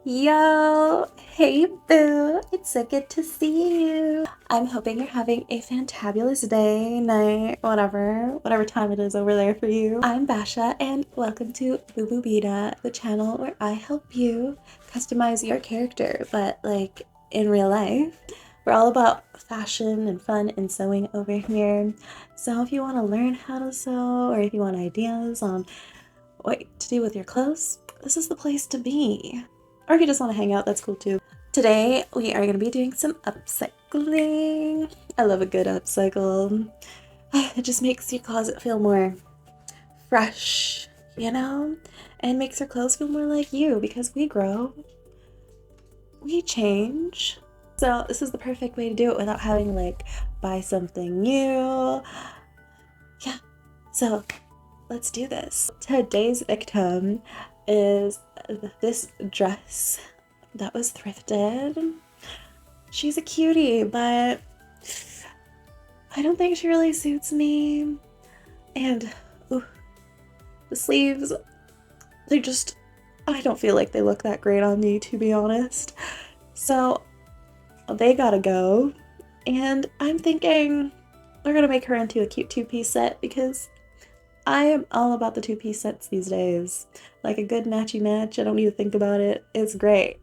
Yo, hey boo, it's so good to see you. I'm hoping you're having a fantabulous day, night, whatever time it is over there for you. I'm Basha and welcome to Boooooobeeda, the channel where I help you customize your character, but like in real life. We're all about fashion and fun and sewing over here. So if you want to learn how to sew or if you want ideas on what to do with your clothes, this is the place to be. Or if you just want to hang out, that's cool too. Today, we are going to be doing some upcycling. I love a good upcycle. It just makes your closet feel more fresh, you know? And makes your clothes feel more like you because we grow, we change. So this is the perfect way to do it without having to like buy something new. Yeah, so let's do this. Today's victim is this dress that was thrifted. She's a cutie, but I don't think she really suits me. And ooh, the sleeves, they just, I don't feel like they look that great on me, to be honest. So they gotta go. And I'm thinking we're gonna make her into a cute two-piece set because I am all about the two-piece sets these days. Like a good matchy match, I don't need to think about it. It's great.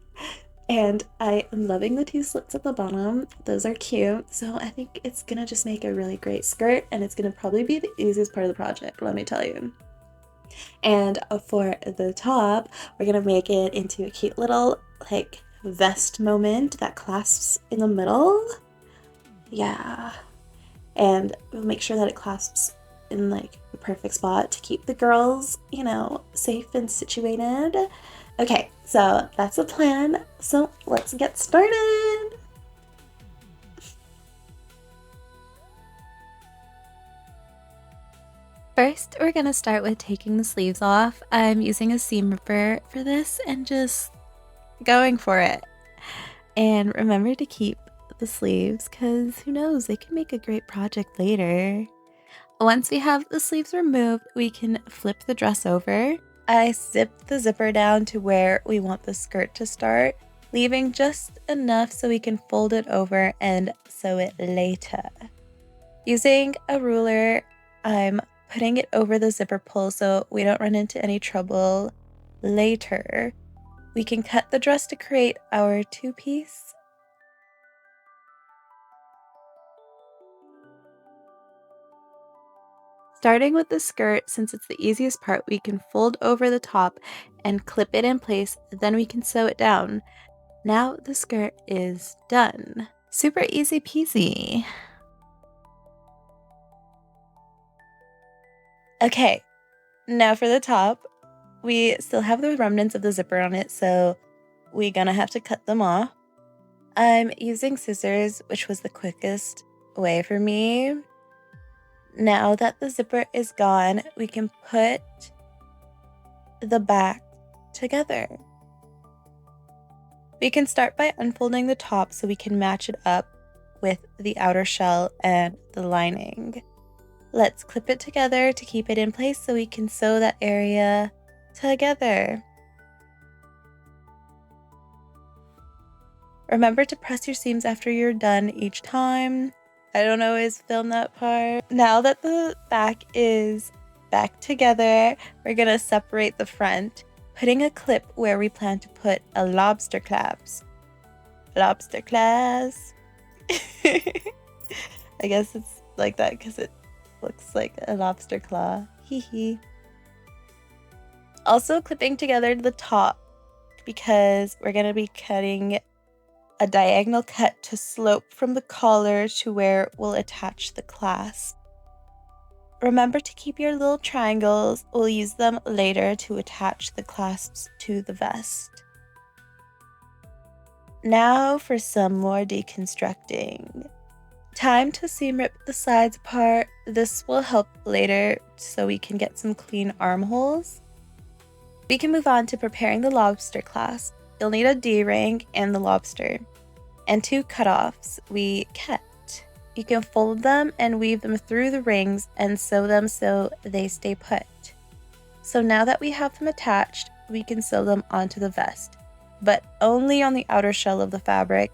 And I am loving the two slits at the bottom. Those are cute. So I think it's gonna just make a really great skirt and it's gonna probably be the easiest part of the project, let me tell you. And for the top, we're gonna make it into a cute little like vest moment that clasps in the middle. Yeah. And we'll make sure that it clasps in like the perfect spot to keep the girls, you know, safe and situated. Okay, so that's the plan. So let's get started. First, we're gonna start with taking the sleeves off. I'm using a seam ripper for this and just going for it. And remember to keep the sleeves because who knows, they can make a great project later. Once we have the sleeves removed, we can flip the dress over. I zipped the zipper down to where we want the skirt to start, leaving just enough so we can fold it over and sew it later. Using a ruler, I'm putting it over the zipper pull so we don't run into any trouble later. We can cut the dress to create our two-piece. Starting with the skirt, since it's the easiest part, we can fold over the top and clip it in place, then we can sew it down. Now the skirt is done. Super easy peasy. Okay, now for the top. We still have the remnants of the zipper on it, so we're gonna have to cut them off. I'm using scissors, which was the quickest way for me. Now that the zipper is gone, we can put the back together. We can start by unfolding the top so we can match it up with the outer shell and the lining. Let's clip it together to keep it in place so we can sew that area together. Remember to press your seams after you're done each time. I don't always film that part. Now that the back is back together, we're gonna separate the front, putting a clip where we plan to put a lobster clasp. Lobster clasp. I guess it's like that because it looks like a lobster claw. Hee hee. Also clipping together the top because we're gonna be cutting a diagonal cut to slope from the collar to where we'll attach the clasp. Remember to keep your little triangles. We'll use them later to attach the clasps to the vest. Now for some more deconstructing. Time to seam rip the sides apart. This will help later so we can get some clean armholes. We can move on to preparing the lobster clasp. You'll need a D-ring and the lobster, and two cutoffs we cut. You can fold them and weave them through the rings and sew them so they stay put. So now that we have them attached, we can sew them onto the vest, but only on the outer shell of the fabric,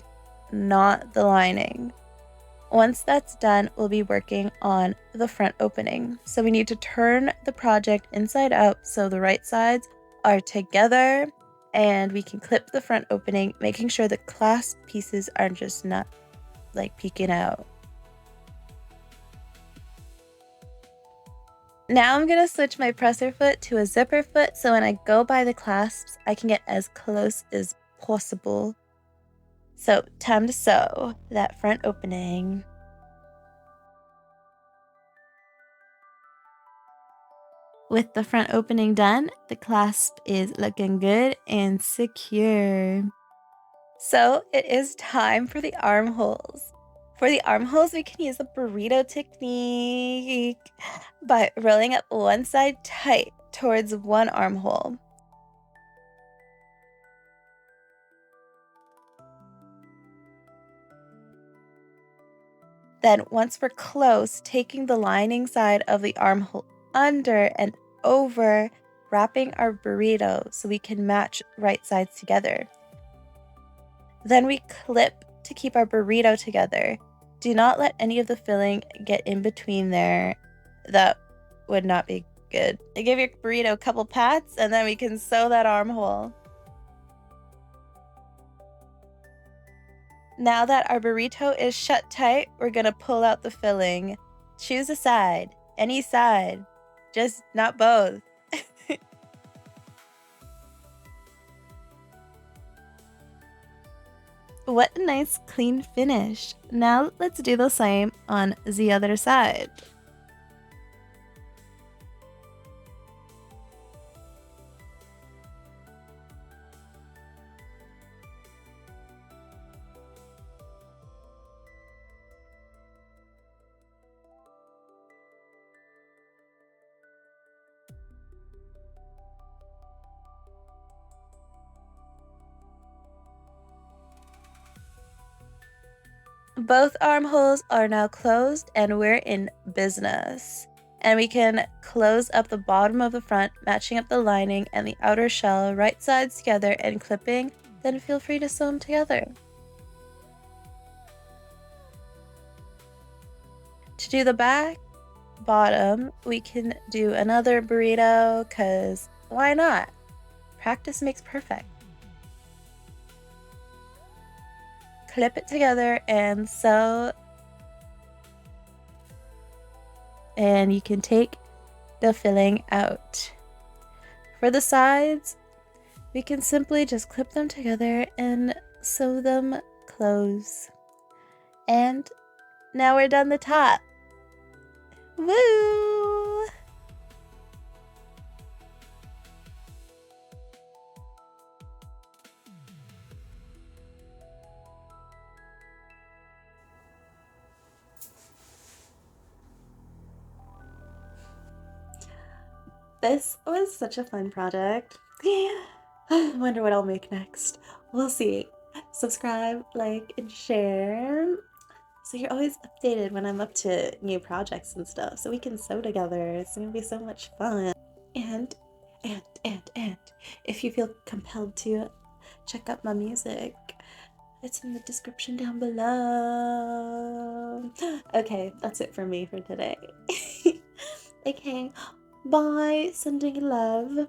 not the lining. Once that's done, we'll be working on the front opening. So we need to turn the project inside out so the right sides are together, and we can clip the front opening, making sure the clasp pieces are just not like peeking out. Now I'm gonna switch my presser foot to a zipper foot so when I go by the clasps, I can get as close as possible. So time to sew that front opening. With the front opening done, the clasp is looking good and secure. So it is time for the armholes. For the armholes, we can use the burrito technique by rolling up one side tight towards one armhole. Then once we're close, taking the lining side of the armhole under and over, wrapping our burrito so we can match right sides together. Then we clip to keep our burrito together. Do not let any of the filling get in between there. That would not be good. Give your burrito a couple pats and then we can sew that armhole. Now that our burrito is shut tight, we're gonna pull out the filling. Choose a side, any side, just not both. What a nice clean finish. Now let's do the same on the other side. Both armholes are now closed and we're in business. And we can close up the bottom of the front, matching up the lining and the outer shell, right sides together and clipping, then feel free to sew them together. To do the back, bottom, we can do another burrito, cause why not? Practice makes perfect. Clip it together and sew, and you can take the filling out. For the sides, we can simply just clip them together and sew them close. And now we're done the top. Woo! This was such a fun project. I wonder what I'll make next. We'll see. Subscribe, like, and share. So you're always updated when I'm up to new projects and stuff. So we can sew together. It's gonna be so much fun. And, if you feel compelled to check out my music, it's in the description down below. Okay, that's it for me for today. Okay. Bye, sending love.